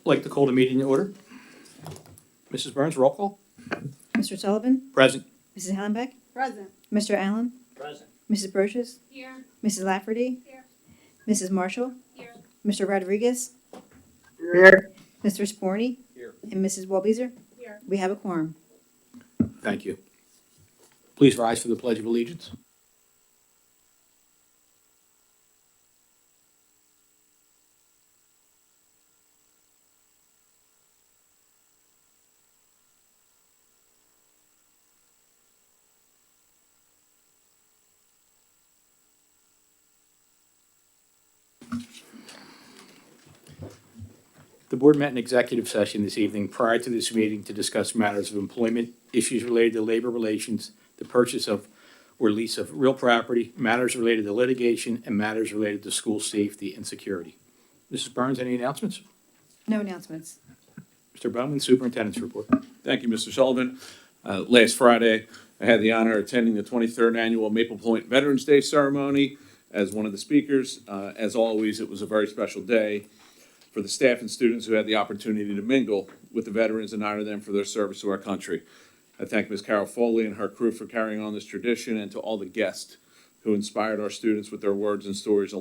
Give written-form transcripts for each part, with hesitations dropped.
I'd like to call the meeting to order. Mrs. Burns, roll call. Mr. Sullivan? Present. Mrs. Hallenbeck? Present. Mr. Allen? Present. Mrs. Brochus? Here. Mrs. Lafferty? Here. Mrs. Marshall? Here. Mr. Rodriguez? Here. Mr. Sporny? Here. And Mrs. Walbeezer? Here. We have a quorum. Thank you. Please rise for the Pledge of Allegiance. The board met in executive session this evening prior to this meeting to discuss matters of employment, issues related to labor relations, the purchase of or lease of real property, matters related to litigation, and matters related to school safety and security. Mrs. Burns, any announcements? No announcements. Mr. Bowman, Superintendent's report. Thank you, Mr. Sullivan. Last Friday, I had the honor of attending the 23rd Annual Maple Point Veterans Day ceremony as one of the speakers. As always, it was a very special day for the staff and students who had the opportunity to mingle with the veterans and honor them for their service to our country. I thank Ms. Carol Foley and her crew for carrying on this tradition, and to all the guests who inspired our students with their words and stories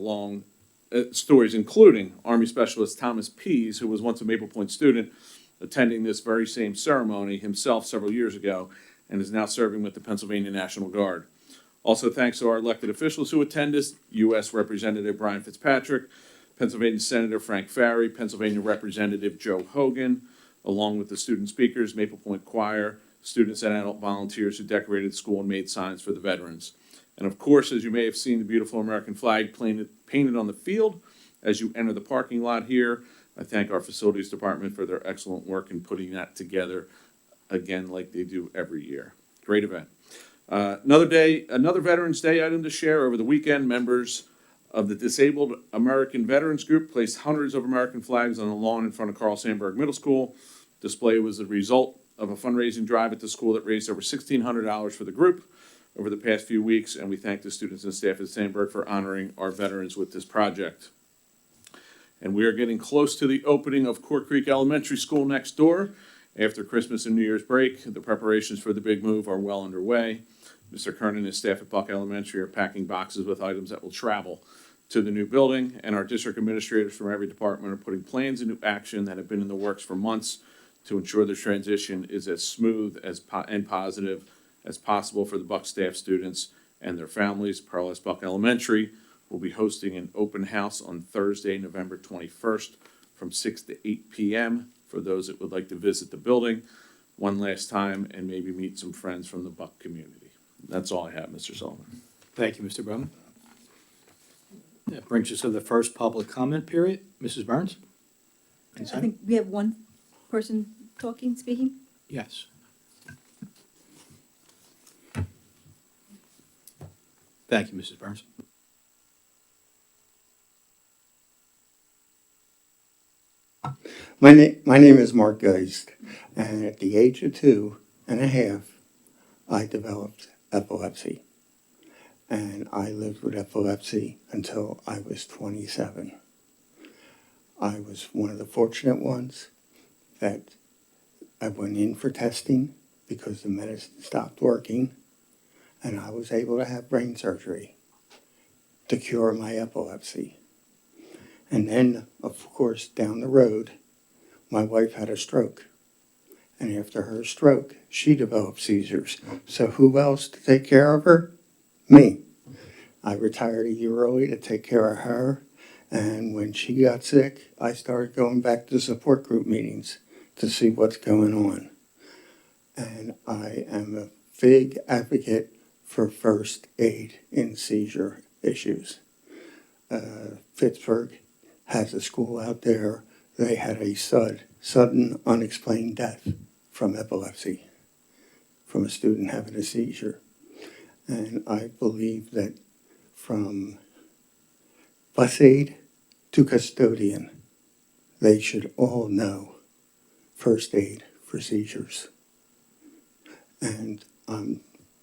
including Army Specialist Thomas Pease, who was once a Maple Point student, attending this very same ceremony himself several years ago, and is now serving with the Pennsylvania National Guard. Also, thanks to our elected officials who attended: U.S. Representative Brian Fitzpatrick, Pennsylvania Senator Frank Farry, Pennsylvania Representative Joe Hogan, along with the student speakers, Maple Point Choir, students and adult volunteers who decorated the school and made signs for the veterans. And of course, as you may have seen, the beautiful American flag painted on the field as you enter the parking lot here. I thank our facilities department for their excellent work in putting that together, again, like they do every year. Great event. Another Veterans Day item to share. Over the weekend, members of the Disabled American Veterans Group placed hundreds of American flags on the lawn in front of Carl Sandburg Middle School. Display was the result of a fundraising drive at the school that raised over $1,600 for the group over the past few weeks, and we thank the students and staff at Sandburg for honoring our veterans with this project. And we are getting close to the opening of Core Creek Elementary School next door. After Christmas and New Year's break, the preparations for the big move are well underway. Mr. Kernan and his staff at Buck Elementary are packing boxes with items that will travel to the new building, and our district administrators from every department are putting plans into action that have been in the works for months to ensure the transition is as smooth and positive as possible for the Buck staff, students, and their families. Pearl S. Buck Elementary will be hosting an open house on Thursday, November 21st from 6 to 8 p.m. for those that would like to visit the building one last time and maybe meet some friends from the Buck community. That's all I have, Mr. Sullivan. Thank you, Mr. Bowman. That brings us to the first public comment period. Mrs. Burns? I think we have one person speaking. Yes. Thank you, Mrs. Burns. My name is Mark Geist, and at the age of 2.5, I developed epilepsy. And I lived with epilepsy until I was 27. I was one of the fortunate ones that I went in for testing because the medicine stopped working, and I was able to have brain surgery to cure my epilepsy. And then, of course, down the road, my wife had a stroke. And after her stroke, she developed seizures. So who else to take care of her? Me. I retired a year early to take care of her. And when she got sick, I started going back to support group meetings to see what's going on. And I am a big advocate for first aid in seizure issues. Pittsburgh has a school out there. They had a sudden unexplained death from epilepsy, from a student having a seizure. And I believe that from bus aide to custodian, they should all know first aid for seizures. And I'm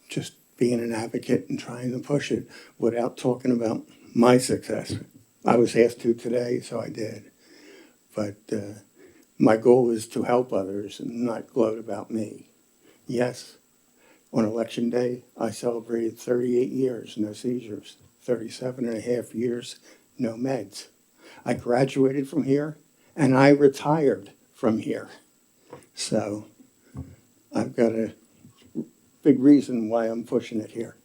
just being an advocate and trying to push it without talking about my success. I was asked to today, so I did. But my goal is to help others and not gloat about me. Yes, on election day, I celebrated 38 years, no seizures, 37 and a half years, no meds. I graduated from here and I retired from here. So I've got a big reason why I'm pushing it here.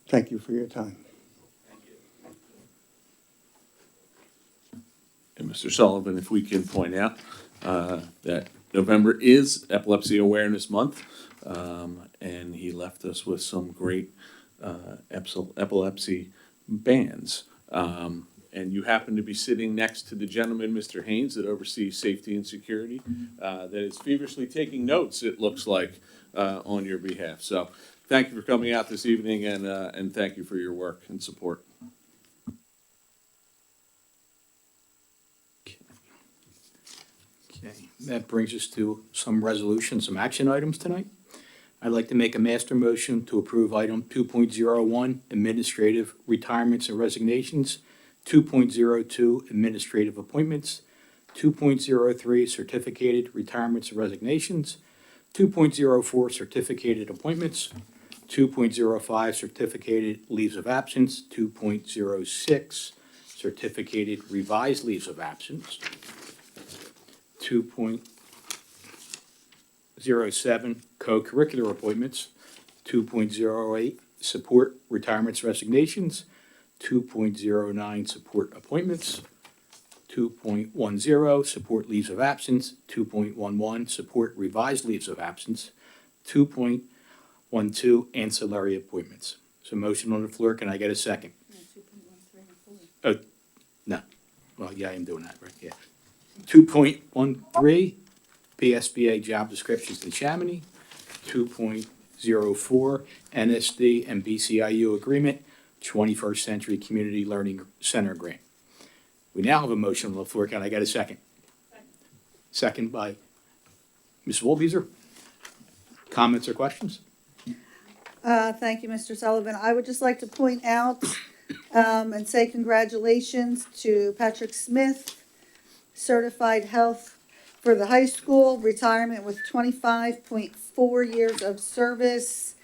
Thank you for your time. And Mr. Sullivan, if we can point out that November is Epilepsy Awareness Month, and he left us with some great epilepsy bands. And you happen to be sitting next to the gentleman, Mr. Haynes, that oversees safety and security, that is feverishly taking notes, it looks like, on your behalf. So thank you for coming out this evening, and thank you for your work and support. Okay, that brings us to some resolutions, some action items tonight. I'd like to make a master motion to approve item 2.01, administrative retirements and resignations, 2.02, administrative appointments, 2.03, certificated retirements and resignations, 2.04, certificated appointments, 2.05, certificated leaves of absence, 2.06, certificated revised leaves of absence, 2.07, co-curricular appointments, 2.08, support retirements resignations, 2.09, support appointments, 2.10, support leaves of absence, 2.11, support revised leaves of absence, 2.12, ancillary appointments. So motion on the floor, can I get a second? Oh, no, well, yeah, I am doing that, right, yeah. 2.13, PSBA job descriptions in Neshaminy, 2.04, NSD and BCIU agreement, 21st Century Community Learning Center grant. We now have a motion on the floor. Can I get a second? Second by Ms. Wolbeser. Comments or questions? Thank you, Mr. Sullivan. I would just like to point out and say congratulations to Patrick Smith, certified health for the high school, retirement with 25.4 years of service,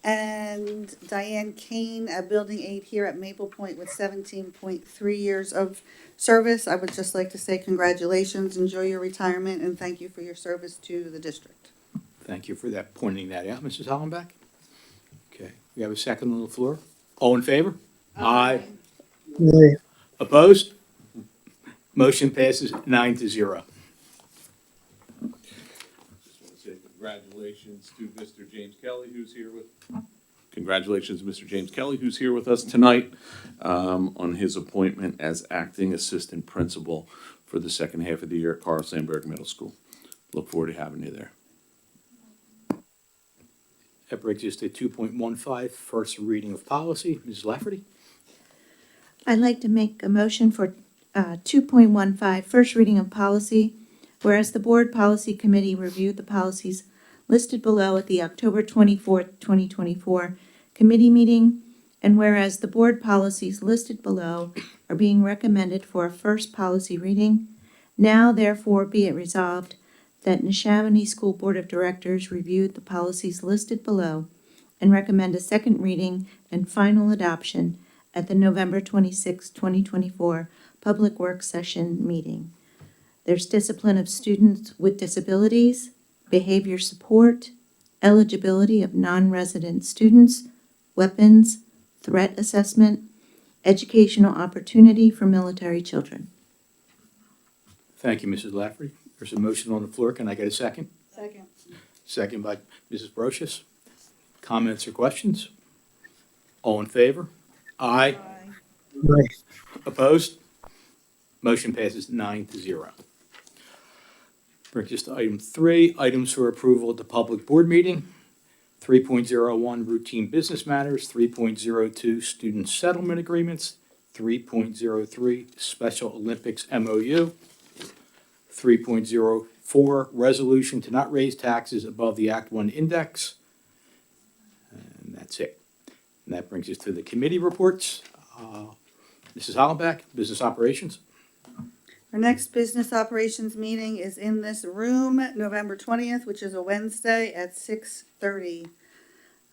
and Diane Kane, a building aide here at Maple Point with 17.3 years of service. I would just like to say congratulations, enjoy your retirement, and thank you for your service to the district. Thank you for that, pointing that out, Mrs. Hollenbeck. Okay, we have a second on the floor. All in favor? Aye. Opposed? Motion passes 9-0. Just want to say congratulations to Mr. James Kelly, who's here with. Congratulations, Mr. James Kelly, who's here with us tonight on his appointment as acting assistant principal for the second half of the year at Carl Sandburg Middle School. Look forward to having you there. That brings us to 2.15, first reading of policy. Mrs. Lafferty? I'd like to make a motion for 2.15, first reading of policy, whereas the Board Policy Committee reviewed the policies listed below at the October 24th, 2024 committee meeting, and whereas the board policies listed below are being recommended for a first policy reading, now therefore be it resolved that Neshaminy School Board of Directors reviewed the policies listed below and recommend a second reading and final adoption at the November 26, 2024 Public Works Session meeting. There's discipline of students with disabilities, behavior support, eligibility of non-resident students, weapons, threat assessment, educational opportunity for military children. Thank you, Mrs. Lafferty. There's a motion on the floor. Can I get a second? Second. Second by Mrs. Brochus. Comments or questions? All in favor? Aye. Aye. Opposed? Motion passes 9-0. Brings us to item 3, items for approval at the public board meeting. 3.01 routine business matters, 3.02 student settlement agreements, 3.03 Special Olympics MOU, 3.04 resolution to not raise taxes above the Act 1 index. And that's it. And that brings us to the committee reports. Mrs. Hollenbeck, Business Operations. Our next business operations meeting is in this room, November 20th, which is a Wednesday at 6:30.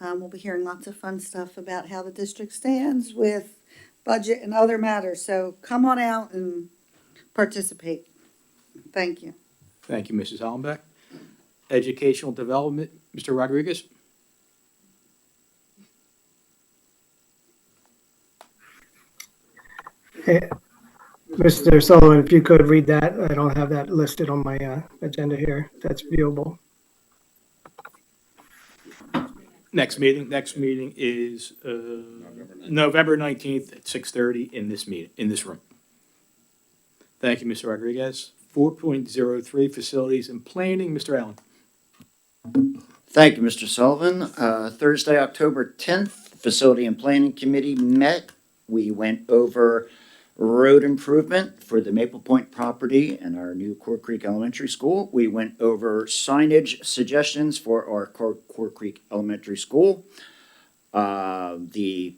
We'll be hearing lots of fun stuff about how the district stands with budget and other matters. So come on out and participate. Thank you. Thank you, Mrs. Hollenbeck. Educational Development, Mr. Rodriguez. Mr. Sullivan, if you could read that, I don't have that listed on my agenda here. That's viewable. Next meeting is November 19th at 6:30 in this room. Thank you, Mr. Rodriguez. 4.03 Facilities and Planning, Mr. Allen. Thank you, Mr. Sullivan. Thursday, October 10th, Facility and Planning Committee met. We went over road improvement for the Maple Point property and our new Core Creek Elementary School. We went over signage suggestions for our Core Creek Elementary School. The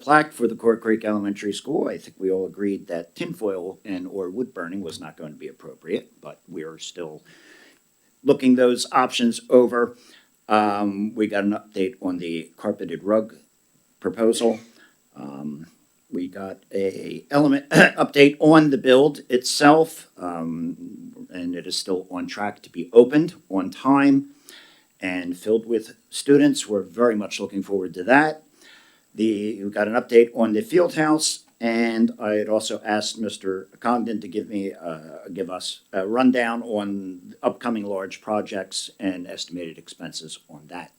plaque for the Core Creek Elementary School, I think we all agreed that tinfoil or wood burning was not going to be appropriate, but we are still looking those options over. We got an update on the carpeted rug proposal. We got a element update on the build itself, and it is still on track to be opened on time and filled with students. We're very much looking forward to that. We got an update on the field house, and I had also asked Mr. Congdon to give us a rundown on upcoming large projects and estimated expenses on that.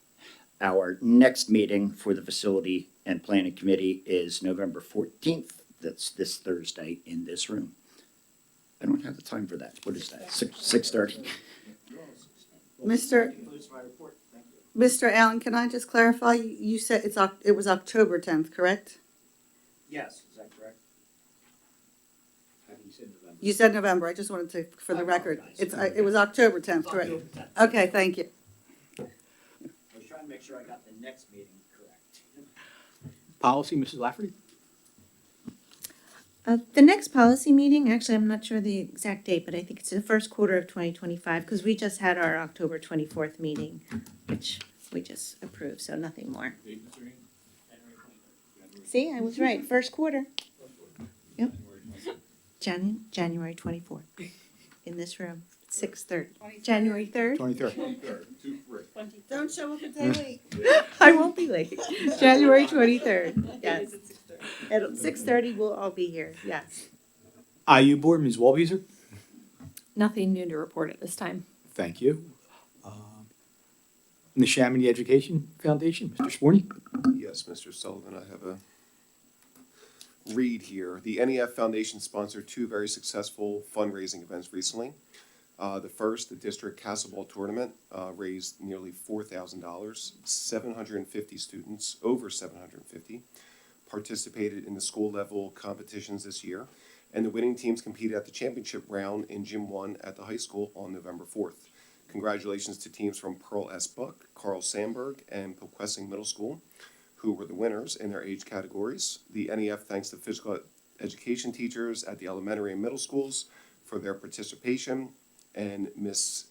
Our next meeting for the Facility and Planning Committee is November 14th. That's this Thursday in this room. I don't have the time for that. What is that? 6:30? Mr. Allen, can I just clarify? You said it was October 10th, correct? Yes, is that correct? You said November. I just wanted to, for the record. apologize. It was October 10th, correct? October 10th. Okay, thank you. I was trying to make sure I got the next meeting correct. Policy, Mrs. Lafferty. The next policy meeting, actually, I'm not sure the exact date, but I think it's the first quarter of 2025, because we just had our October 24th meeting, which we just approved, so nothing more. See, I was right, first quarter. Yep. January 24th, in this room, 6:30. January 3rd? 23rd. Don't show up a day late. I won't be late. January 23rd, yes. At 6:30, we'll all be here, yes. IU Board, Ms. Walbeezer. Nothing new to report at this time. Thank you. Neshaminy Education Foundation, Mr. Sporny. Yes, Mr. Sullivan, I have a read here. The NEF Foundation sponsored two very successful fundraising events recently. The first, the District Castle Tournament, raised nearly $4,000. 750 students, over 750, participated in the school level competitions this year, and the winning teams competed at the championship round in Gym 1 at the high school on November 4th. Congratulations to teams from Pearl S. Buck, Carl Sandburg, and Poquessing Middle School, who were the winners in their age categories. The NEF thanks the physical education teachers at the elementary and middle schools for their participation, and Mr.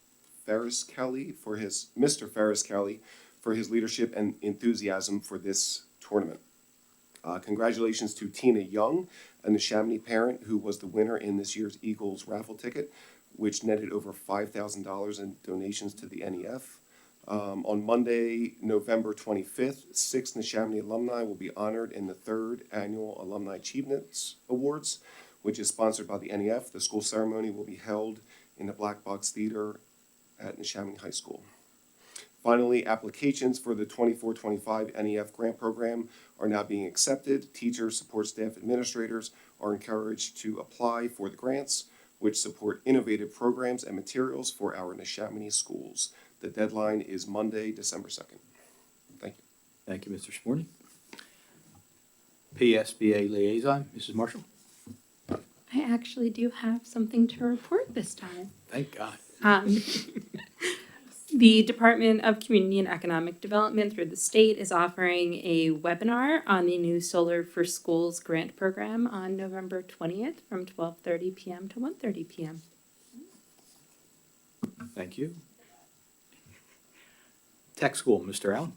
Ferris Kelly for his leadership and enthusiasm for this tournament. Congratulations to Tina Young, a Neshaminy parent who was the winner in this year's Eagles raffle ticket, which netted over $5,000 in donations to the NEF. On Monday, November 25th, 6 Neshaminy alumni will be honored in the 3rd Annual Alumni Achievements Awards, which is sponsored by the NEF. The school ceremony will be held in the Black Box Theater at Neshaminy High School. Finally, applications for the 24-25 NEF grant program are now being accepted. Teachers, support staff, administrators are encouraged to apply for the grants, which support innovative programs and materials for our Neshaminy schools. The deadline is Monday, December 2nd. Thank you. Thank you, Mr. Sporny. PSBA Liaison, Mrs. Marshall. I actually do have something to report this time. Thank God. The Department of Community and Economic Development through the state is offering a webinar on the new Solar for Schools grant program on November 20th from 12:30 p.m. to 1:30 p.m. Thank you. Tech School, Mr. Allen.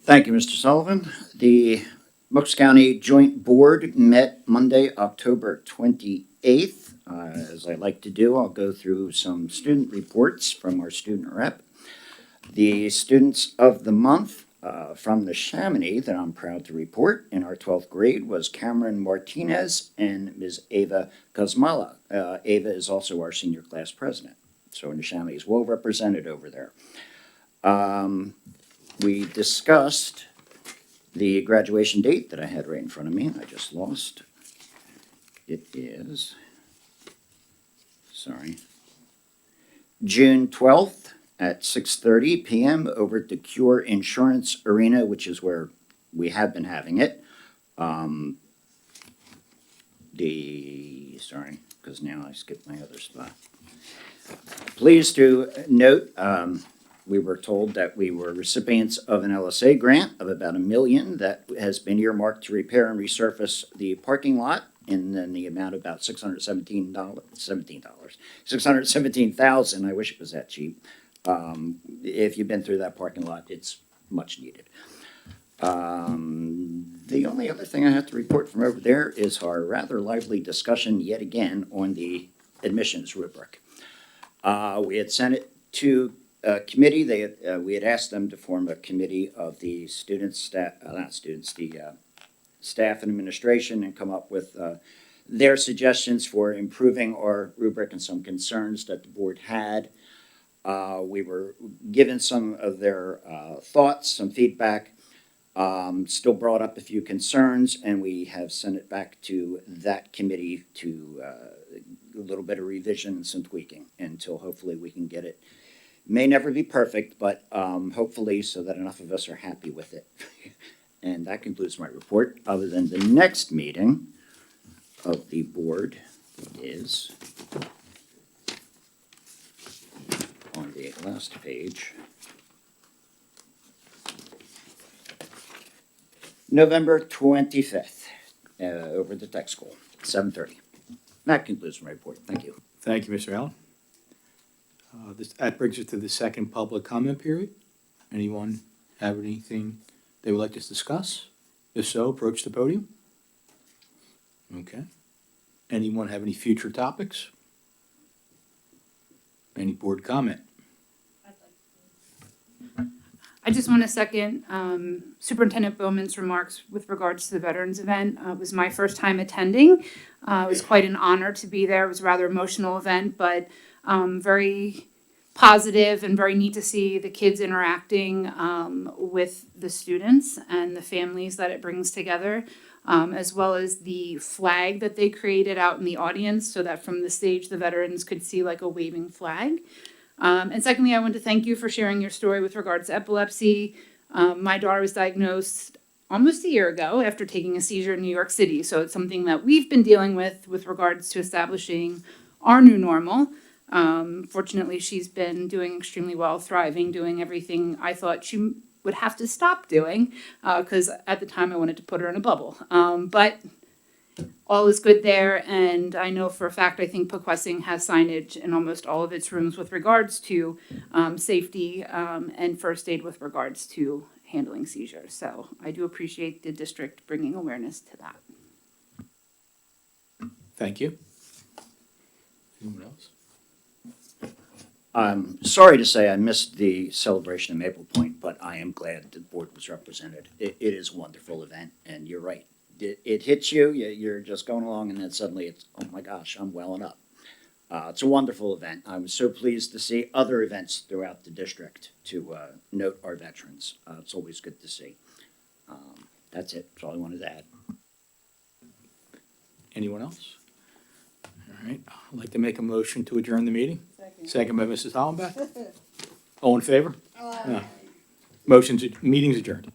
Thank you, Mr. Sullivan. The Bucks County Joint Board met Monday, October 28th. As I like to do, I'll go through some student reports from our student rep. The students of the month from Neshaminy that I'm proud to report in our 12th grade was Cameron Martinez and Ms. Ava Kosmala. Ava is also our senior class president, so Neshaminy is well represented over there. We discussed the graduation date that I had right in front of me. I just lost. It is, June 12th at 6:30 p.m. over at the Cure Insurance Arena, which is where we have been having it. Because now I skipped my other spot. Pleased to note, we were told that we were recipients of an LSA grant of about $1 million that has been earmarked to repair and resurface the parking lot in the amount of about $617,000. I wish it was that cheap. If you've been through that parking lot, it's much needed. The only other thing I have to report from over there is our rather lively discussion yet again on the admissions rubric. We had sent it to committee. We had asked them to form a committee of the staff and administration and come up with their suggestions for improving our rubric and some concerns that the board had. We were given some of their thoughts, some feedback, still brought up a few concerns, and we have sent it back to that committee to a little bit of revision and some tweaking until hopefully we can get it. May never be perfect, but hopefully so that enough of us are happy with it. And that concludes my report, other than the next meeting of the board is on the last page. November 25th, over at the tech school, 7:30. That concludes my report. Thank you. Thank you, Mr. Allen. That brings us to the second public comment period. Anyone have anything they would like to discuss? If so, approach the podium. Okay. Anyone have any future topics? Any board comment? I just want to second Superintendent Bowman's remarks with regards to the Veterans event. It was my first time attending. It was quite an honor to be there. It was a rather emotional event, but very positive and very neat to see the kids interacting with the students and the families that it brings together, as well as the flag that they created out in the audience so that from the stage the veterans could see like a waving flag. And secondly, I want to thank you for sharing your story with regards to epilepsy. My daughter was diagnosed almost a year ago after taking a seizure in New York City. So it's something that we've been dealing with regards to establishing our new normal. Fortunately, she's been doing extremely well, thriving, doing everything I thought she would have to stop doing, because at the time I wanted to put her in a bubble. But all is good there, and I know for a fact, I think Pequessing has signage in almost all of its rooms with regards to safety and first aid with regards to handling seizures. So I do appreciate the district bringing awareness to that. Thank you. Anyone else? I'm sorry to say I missed the celebration of Maple Point, but I am glad the board was represented. It is a wonderful event, and you're right. It hits you, you're just going along, and then suddenly it's, oh my gosh, I'm welling up. It's a wonderful event. I was so pleased to see other events throughout the district to note our veterans. It's always good to see. That's it. That's all I wanted to add. Anyone else? All right, I'd like to make a motion to adjourn the meeting. Second by Mrs. Hollenbeck. All in favor? Aye. Meeting's adjourned.